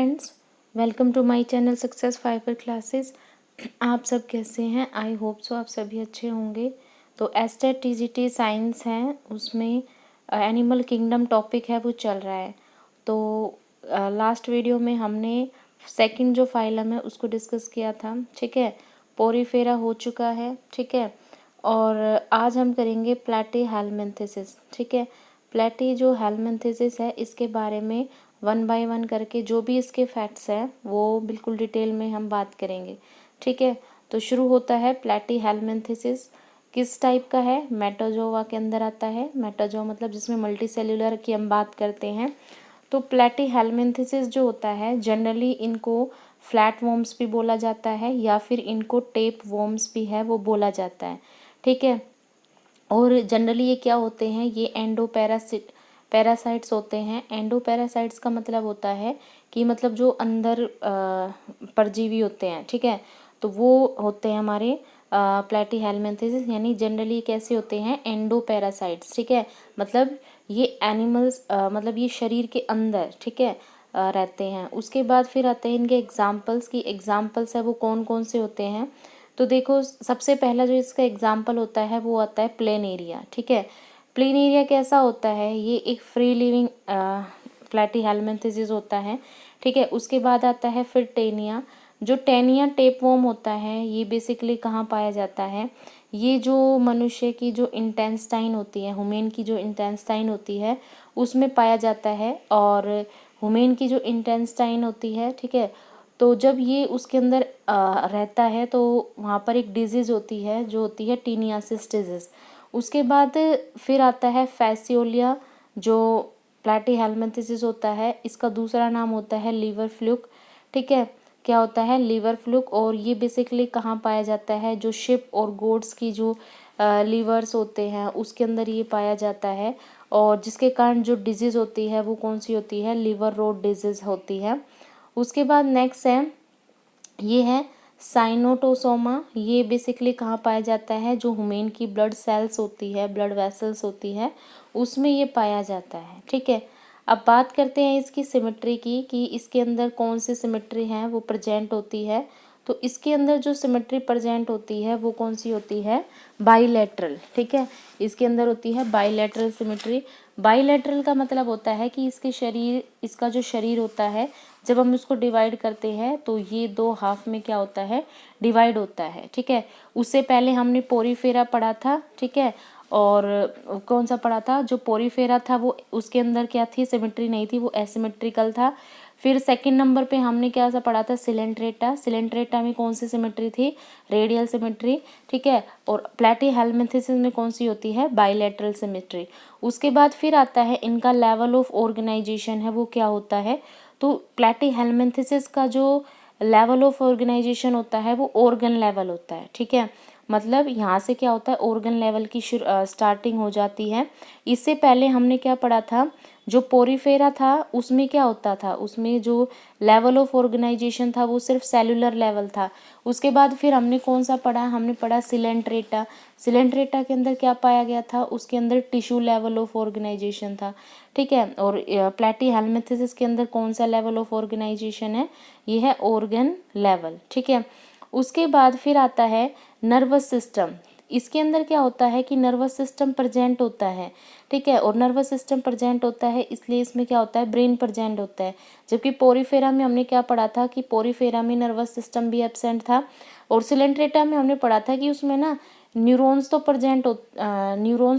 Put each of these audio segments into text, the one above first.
Friends, welcome to my channel success fiber classes. आप सब कैसे हैं? आई होप सो आप सभी अच्छे होंगे। तो एस्टेट टीजीटी साइंस है, उसमें एनिमल किंगडम टॉपिक है वो चल रहा है। तो लास्ट वीडियो में हमने सेकंड जो फाइलम है उसको डिस्कस किया था, ठीक है। पोरीफेरा हो चुका है, ठीक है। और आज हम करेंगे प्लैटीहेल्मिन्थेसिस, ठीक है। प्लैटी जो हेल्मिन्थेसिस है इसके बारे में वन बाय वन करके जो भी इसके फैक्ट्स हैं वो बिल्कुल डिटेल में हम बात करेंगे, ठीक है। तो शुरू होता है प्लैटीहेल्मिन्थेसिस। किस टाइप का है? मेटाजोआ के अंदर आता है। मेटाजोआ मतलब जिसमें मल्टी सेल्यूलर की हम बात करते हैं। तो प्लैटीहेल्मिन्थेसिस जो होता है जनरली इनको फ्लैट वॉर्म्स भी बोला जाता है या फिर इनको टेप वॉर्म्स भी है वो बोला जाता है, ठीक है। और जनरली ये क्या होते हैं? ये पैरासाइट्स होते हैं। एंडोपैरासाइट्स का मतलब होता है कि मतलब जो अंदर परजीवी होते हैं, ठीक है। तो वो होते हैं हमारे प्लैटीहेल्मिन्थेसिस, यानी जनरली कैसे होते हैं? एंडोपैरासाइट्स, ठीक है। मतलब ये एनिमल्स मतलब ये शरीर के अंदर, ठीक है, रहते हैं। उसके बाद फिर आते हैं इनके एग्जाम्पल्स की एग्जाम्पल्स है वो कौन कौन से होते हैं। तो देखो, सबसे पहला जो इसका एग्जाम्पल होता है वो आता है प्लेन एरिया, ठीक है। प्लेन एरिया कैसा होता है? ये एक फ्री लिविंग प्लैटीहेल्मिन्थेसिस होता है, ठीक है। उसके बाद आता है फिर टेनिया। जो टेनिया टेपवॉर्म होता है ये बेसिकली कहाँ पाया जाता है? ये जो मनुष्य की जो इंटेस्टाइन होती है, ह्यूमन की जो इंटेस्टाइन होती है उसमें पाया जाता है। और ह्यूमन की जो इंटेस्टाइन होती है, ठीक है, तो जब ये उसके अंदर रहता है तो वहाँ पर एक डिजीज़ होती है जो होती है टीनियासिस डिजीज़। उसके बाद फिर आता है फैसियोलिया, जो प्लैटीहेल्मिन्थेसिस होता है। इसका दूसरा नाम होता है लीवर फ्लूक, ठीक है। क्या होता है? Liver fluke. और ये बेसिकली कहाँ पाया जाता है? जो शिप और गोड्स की जो लीवर्स होते हैं उसके अंदर ये पाया जाता है। और जिसके कारण जो डिजीज़ होती है वो कौन सी होती है? लीवर रोड डिजीज़ होती है। उसके बाद नेक्स्ट है, ये है साइनोटोसोमा। ये बेसिकली कहाँ पाया जाता है? जो ह्यूमन की ब्लड सेल्स होती है, ब्लड वेसल्स होती है, उसमें ये पाया जाता है, ठीक है। अब बात करते हैं इसकी सिमेट्री की कि इसके अंदर कौन सी सिमेट्री है वो प्रेजेंट होती है। तो इसके अंदर जो सिमेट्री प्रेजेंट होती है वो कौन सी होती है? बाईलैटरल, ठीक है। इसके अंदर होती है बाईलैटरल सिमेट्री। बाईलैटरल का मतलब होता है कि इसका जो शरीर होता है जब हम इसको डिवाइड करते हैं तो ये दो हाफ में क्या होता है? डिवाइड होता है, ठीक है। उससे पहले हमने पोरीफेरा पढ़ा था, ठीक है। और कौन सा पढ़ा था? जो पोरीफेरा था वो उसके अंदर क्या थी? सिमेट्री नहीं थी, वो एसिमेट्रिकल था। फिर सेकंड नंबर पे हमने क्या सा पढ़ा था? सिलेंट्रेटा। सिलेंट्रेटा में कौन सी सिमेट्री थी? रेडियल सिमेट्री, ठीक है। और प्लैटीहेल्मिन्थेसिस में कौन सी होती है? Bilateral symmetry. उसके बाद फिर आता है इनका लेवल ऑफ ऑर्गेनाइजेशन है वो क्या होता है? तो प्लैटीहेल्मिन्थेसिस का जो लेवल ऑफ ऑर्गेनाइजेशन होता है वो ऑर्गन लेवल होता है, ठीक है। मतलब यहाँ से क्या होता है? ऑर्गन लेवल की स्टार्टिंग हो जाती है। इससे पहले हमने क्या पढ़ा था? जो पोरीफेरा था उसमें क्या होता था? उसमें जो लेवल ऑफ ऑर्गेनाइजेशन था वो सिर्फ सेलुलर लेवल था। उसके बाद फिर हमने कौन सा पढ़ा? हमने पढ़ा सिलेंट्रेटा। सिलेंट्रेटा के अंदर क्या पाया गया था? उसके अंदर टिश्यू लेवल ऑफ ऑर्गेनाइजेशन था, ठीक है। और प्लैटीहेल्मिन्थेसिस के अंदर कौन सा लेवल ऑफ ऑर्गेनाइजेशन है? ये है ऑर्गन लेवल, ठीक है। उसके बाद फिर आता है नर्वस सिस्टम। इसके अंदर क्या होता है कि नर्वस सिस्टम प्रेजेंट होता है, ठीक है। और नर्वस सिस्टम प्रेजेंट होता है इसलिए इसमें क्या होता है? ब्रेन प्रेजेंट होता है। जबकि पोरीफेरा में हमने क्या पढ़ा था कि पोरीफेरा में नर्वस सिस्टम भी एब्सेंट था। और सिलेंट्रेटा में हमने पढ़ा था कि उसमें ना न्यूरॉन्स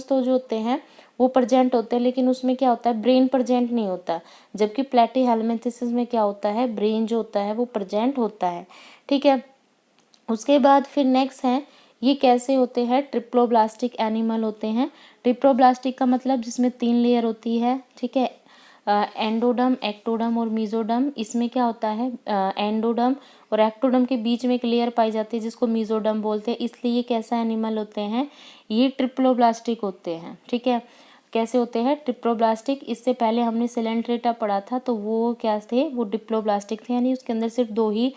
तो जो होते हैं वो प्रेजेंट होते हैं, लेकिन उसमें क्या होता है? ब्रेन प्रेजेंट नहीं होता। जबकि प्लैटीहेल्मिन्थेसिस में क्या होता है? ब्रेन जो होता है वो प्रेजेंट होता है, ठीक है। उसके बाद फिर नेक्स्ट है, ये कैसे होते हैं? ट्रिप्लोब्लास्टिक एनिमल होते हैं। ट्रिप्लोब्लास्टिक का मतलब जिसमें 3 लेयर होती है, ठीक है। एंडोडर्म, एक्टोडर्म और मीजोडर्म। इसमें क्या होता है? एंडोडर्म और एक्टोडर्म के बीच में एक लेयर पाई जाती है जिसको मीजोडर्म बोलते हैं। इसलिए ये कैसा एनिमल होते हैं? ये ट्रिप्लोब्लास्टिक होते हैं, ठीक है। कैसे होते हैं? ट्रिप्लोब्लास्टिक। इससे पहले हमने सिलेंट्रेटा पढ़ा था तो वो क्या थे? वो डिप्लोब्लास्टिक थे, यानी उसके अंदर सिर्फ 2 ही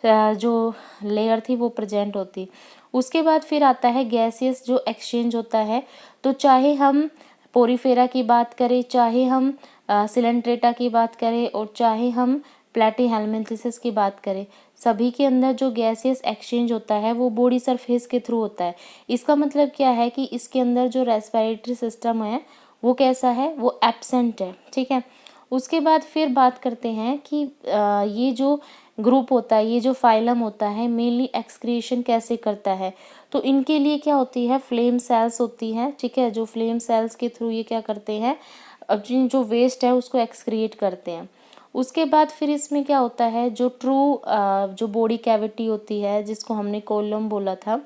जो लेयर थी वो प्रेजेंट होती। उसके बाद फिर आता है गैसियस जो एक्सचेंज होता है। तो चाहे हम पोरीफेरा की बात करें, चाहे हम सिलेंट्रेटा की बात करें और चाहे हम प्लैटीहेल्मिन्थेसिस की बात करें, सभी के अंदर जो गैसियस एक्सचेंज होता है वो बॉडी सरफेस के थ्रू होता है। इसका मतलब क्या है कि इसके अंदर जो रेस्पिरेटरी सिस्टम है वो कैसा है, वो एब्सेंट है, ठीक है। उसके बाद फिर बात करते हैं कि ये जो ग्रुप होता है, ये जो फाइलम होता है, मेनली एक्सक्रीशन कैसे करता है। तो इनके लिए क्या होती है, फ्लेम सेल्स होती हैं, ठीक है, जो फ्लेम सेल्स के थ्रू ये क्या करते हैं, अब जो वेस्ट है उसको एक्सक्रिएट करते हैं। उसके बाद फिर इसमें क्या होता है, जो जो बॉडी कैविटी होती है जिसको हमने कोलम बोला था,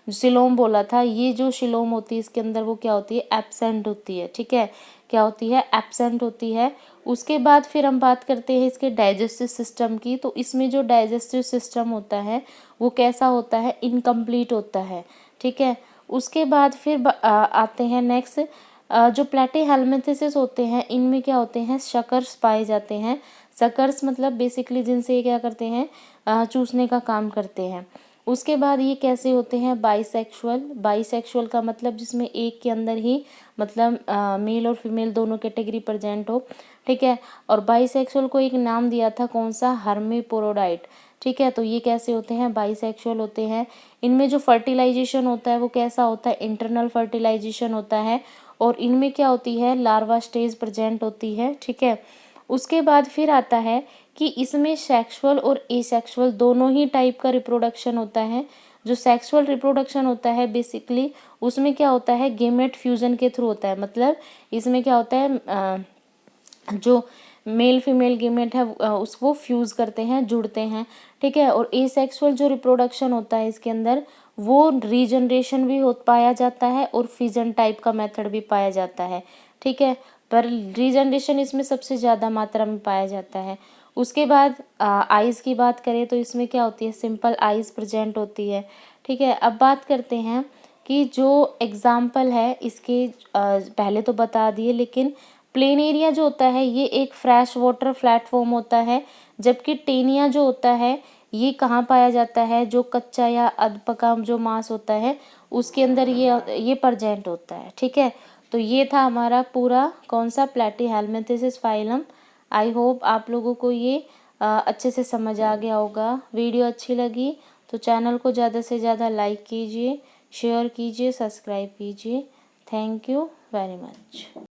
सिलोम बोला था, ये जो सिलोम होती है इसके अंदर वो क्या होती है, एब्सेंट होती है, ठीक है, क्या होती है, एब्सेंट होती है। उसके बाद फिर हम बात करते हैं इसके डाइजेस्टिव सिस्टम की। तो इसमें जो डाइजेस्टिव सिस्टम होता है वो कैसा होता है, इनकम्प्लीट होता है, ठीक है। उसके बाद फिर आते हैं नेक्स्ट, जो प्लैटीहेल्मिन्थेसिस होते हैं इनमें क्या होते हैं, शकर्स पाए जाते हैं। शकर्स मतलब बेसिकली जिनसे ये क्या करते हैं, चूसने का काम करते हैं। उसके बाद ये कैसे होते हैं, बाइसेक्सुअल। बाइसेक्सुअल का मतलब जिसमें एक के अंदर ही मतलब मेल और फीमेल दोनों कैटेगरी प्रेजेंट हो, ठीक है। और बाइसेक्सुअल को एक नाम दिया था कौन सा, हर्मेप्रोडाइट, ठीक है। तो ये कैसे होते हैं, बाइसेक्सुअल होते हैं। इनमें जो फर्टिलाइजेशन होता है वो कैसा होता है, इंटरनल फर्टिलाइजेशन होता है। और इनमें क्या होती है, लार्वा स्टेज प्रेजेंट होती है, ठीक है। उसके बाद फिर आता है कि इसमें सेक्सुअल और एसेक्सुअल दोनों ही टाइप का रिप्रोडक्शन होता है। जो सेक्सुअल रिप्रोडक्शन होता है बेसिकली उसमें क्या होता है, गेमेट फ्यूजन के थ्रू होता है। मतलब इसमें क्या होता है, जो मेल फीमेल गेमेट है उसको फ्यूज़ करते हैं, जुड़ते हैं, ठीक है। और एसेक्सुअल जो रिप्रोडक्शन होता है इसके अंदर वो रीजनरेशन भी हो पाया जाता है और फिजन टाइप का मेथड भी पाया जाता है, ठीक है। पर रीजनरेशन इसमें सबसे ज़्यादा मात्रा में पाया जाता है। उसके बाद आइज़ की बात करें तो इसमें क्या होती है, सिंपल आइज़ प्रेजेंट होती है, ठीक है। अब बात करते हैं कि जो एग्ज़ाम्पल है इसके, पहले तो बता दिए, लेकिन प्लेन एरिया जो होता है ये एक फ्रेश वाटर प्लेटफॉर्म होता है, जबकि टेनिया जो होता है ये कहाँ पाया जाता है, जो कच्चा या अधपका जो मांस होता है उसके अंदर ये प्रेजेंट होता है, ठीक है। तो ये था हमारा पूरा कौन सा, प्लैटीहेल्मिन्थेसिस फाइलम। आई होप आप लोगों को ये अच्छे से समझ आ गया होगा। वीडियो अच्छी लगी तो चैनल को ज़्यादा से ज़्यादा लाइक कीजिए, शेयर कीजिए, सब्सक्राइब कीजिए। Thank you very much.